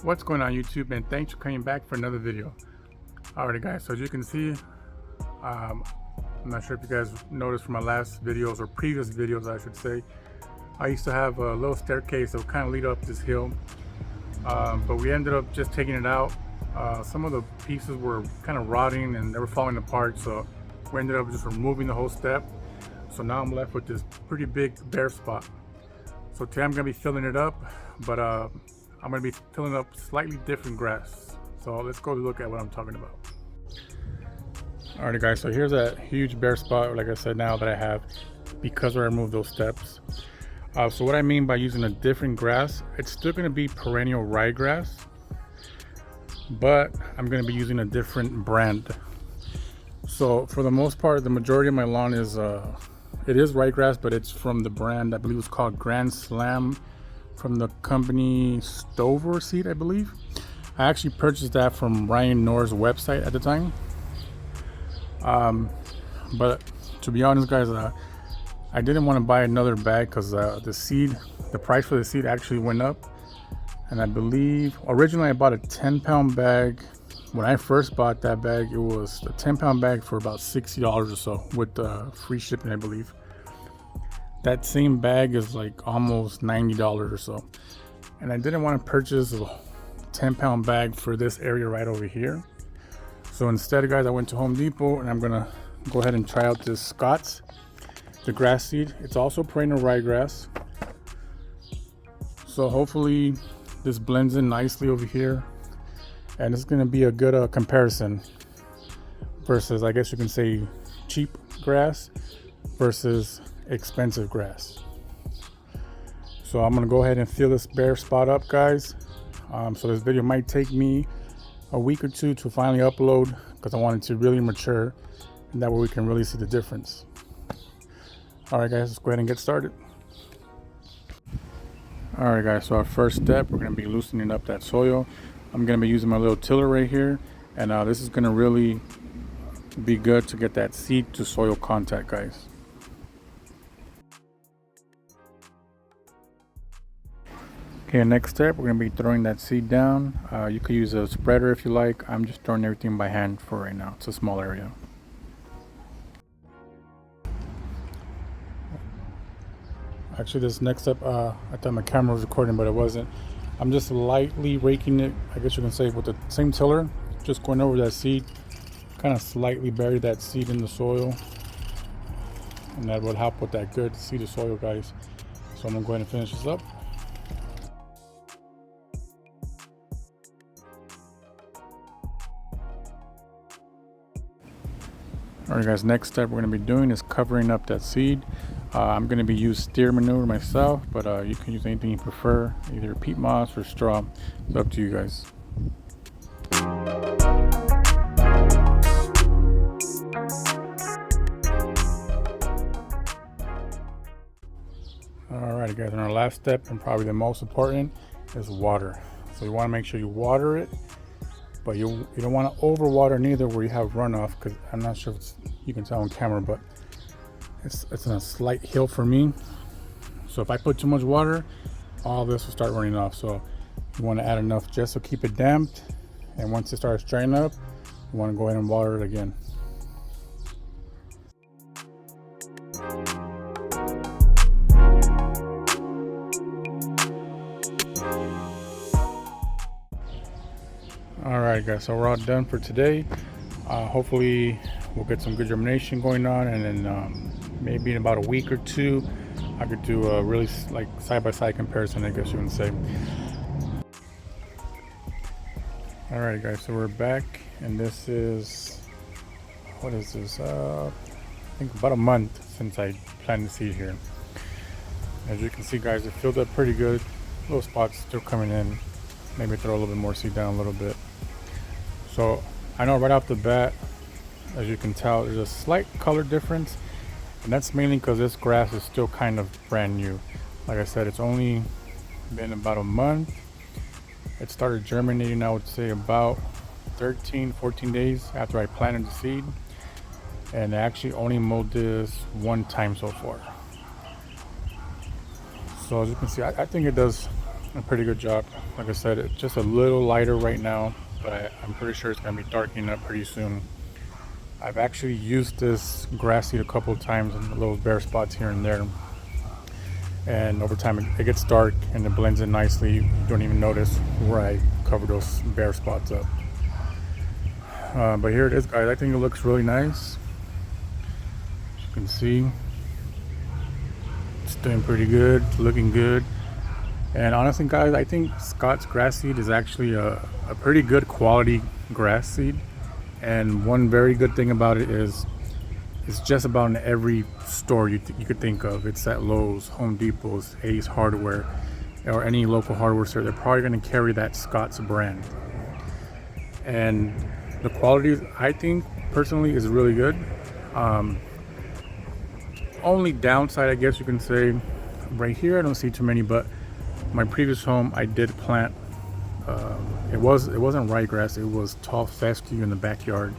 What's going on YouTube, and thanks for coming back for another video. Alrighty guys, so as you can see, I'm not sure if you guys noticed from my last videos or previous videos I should say, I used to have a little staircase that would kind of lead up this hill, but we ended up just taking it out. Some of the pieces were kind of rotting and they were falling apart, so we ended up just removing the whole step. So now I'm left with this pretty big bare spot. So today I'm going to be filling it up, but I'm going to be filling up slightly different grass. So let's go look at what I'm talking about. Alright guys, so here's a huge bare spot, like I said, now that I have because I removed those steps. So what I mean by using a different grass, it's still going to be perennial ryegrass, but I'm going to be using a different brand. So for the most part, the majority of my lawn is it is ryegrass, but it's from the brand, I believe it's called Grand Slam, from the company Stover Seed, I believe. I actually purchased that from Ryan Knorr's website at the time. But to be honest guys, I didn't want to buy another bag because the price for the seed actually went up. And I believe originally I bought a 10-pound bag. When I first bought that bag, it was a 10-pound bag for about $60 or so with free shipping, I believe. That same bag is like almost $90 or so. And I didn't want to purchase a 10-pound bag for this area right over here. So instead, guys, I went to Home Depot and I'm gonna go ahead and try out this Scott's, the grass seed. It's also perennial ryegrass. So hopefully this blends in nicely over here. And it's gonna be a good comparison versus, I guess you can say, cheap grass versus expensive grass. So I'm gonna go ahead and fill this bare spot up, guys. So this video might take me a week or two to finally upload because I want it to really mature, and that way we can really see the difference. All right guys, let's go ahead and get started. All right guys, so our first step, we're gonna be loosening up that soil. I'm gonna be using my little tiller right here, and this is gonna really be good to get that seed to soil contact, guys. Okay, next step, we're going to be throwing that seed down. You could use a spreader if you like. I'm just throwing everything by hand for right now. It's a small area. Actually, this next step, I thought my camera was recording, but it wasn't. I'm just lightly raking it, I guess you can say, with the same tiller. Just going over that seed. Kind of slightly bury that seed in the soil. And that will help with that good seed to soil, guys. So I'm going to go ahead and finish this up. Alright guys, next step we're going to be doing is covering up that seed. I'm going to be using steer manure myself, but you can use anything you prefer, either peat moss or straw. It's up to you guys. Alright guys, and our last step, and probably the most important, is water. So you want to make sure you water it, but you don't want to overwater neither where you have runoff, because I'm not sure if you can tell on camera, but it's in a slight hill for me. So if I put too much water, all this will start running off. So you want to add enough just to keep it damped, and once it starts drying up, you want to go ahead and water it again. Alright guys, so we're all done for today. Hopefully we'll get some good germination going on, and then maybe in about a week or two I could do a really like side-by-side comparison, I guess you would say. Alright guys, so we're back, and this is, what is this, I think about a month since I planted the seed here. As you can see guys, it filled up pretty good. Little spots still coming in. Maybe throw a little bit more seed down a little bit. So I know right off the bat, as you can tell, there's a slight color difference, and that's mainly because this grass is still kind of brand new. Like I said, it's only been about a month. It started germinating, I would say, about 13-14 days after I planted the seed, and I actually only mowed this one time so far. So as you can see, I think it does a pretty good job. Like I said, it's just a little lighter right now, but I'm pretty sure it's going to be darkening up pretty soon. I've actually used this grass seed a couple of times in the little bare spots here and there, and over time it gets dark and it blends in nicely. You don't even notice where I cover those bare spots up. But here it is, guys. I think it looks really nice. As you can see, it's doing pretty good, looking good. And honestly, guys, I think Scott's grass seed is actually a pretty good quality grass seed. And one very good thing about it is it's just about in every store you could think of. It's at Lowe's, Home Depot's, Ace Hardware, or any local hardware store. They're probably going to carry that Scott's brand. And the quality, I think, personally, is really good. Only downside, I guess you can say, right here, I don't see too many, but my previous home, I did plant, it wasn't ryegrass, it was tall fescue in the backyard.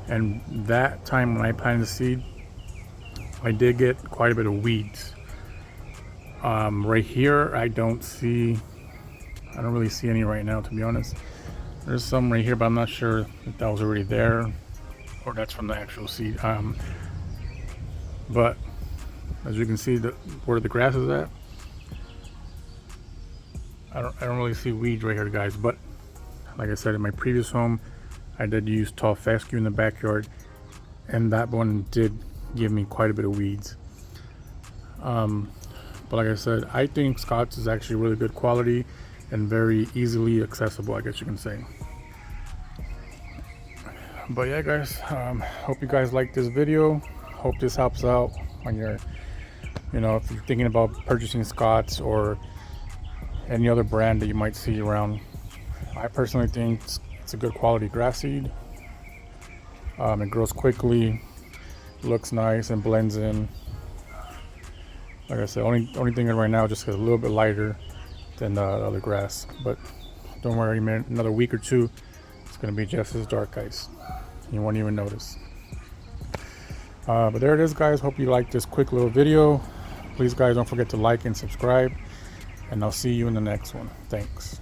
And that time when I planted the seed, I did get quite a bit of weeds. Right here, I don't really see any right now, to be honest. There's some right here, but I'm not sure if that was already there or that's from the actual seed. But as you can see, where the grass is at, I don't really see weeds right here, guys. But like I said, in my previous home, I did use tall fescue in the backyard, and that one did give me quite a bit of weeds. But like I said, I think Scott's is actually really good quality and very easily accessible, I guess you can say. But yeah, guys, hope you guys like this video. Hope this helps out on your, if you're thinking about purchasing Scott's or any other brand that you might see around. I personally think it's a good quality grass seed. It grows quickly, looks nice, and blends in. Like I said, only thing right now just is a little bit lighter than the other grass, but don't worry, man, another week or two it's going to be just as dark, guys. You won't even notice. But there it is, guys. Hope you liked this quick little video. Please, guys, don't forget to like and subscribe, and I'll see you in the next one. Thanks.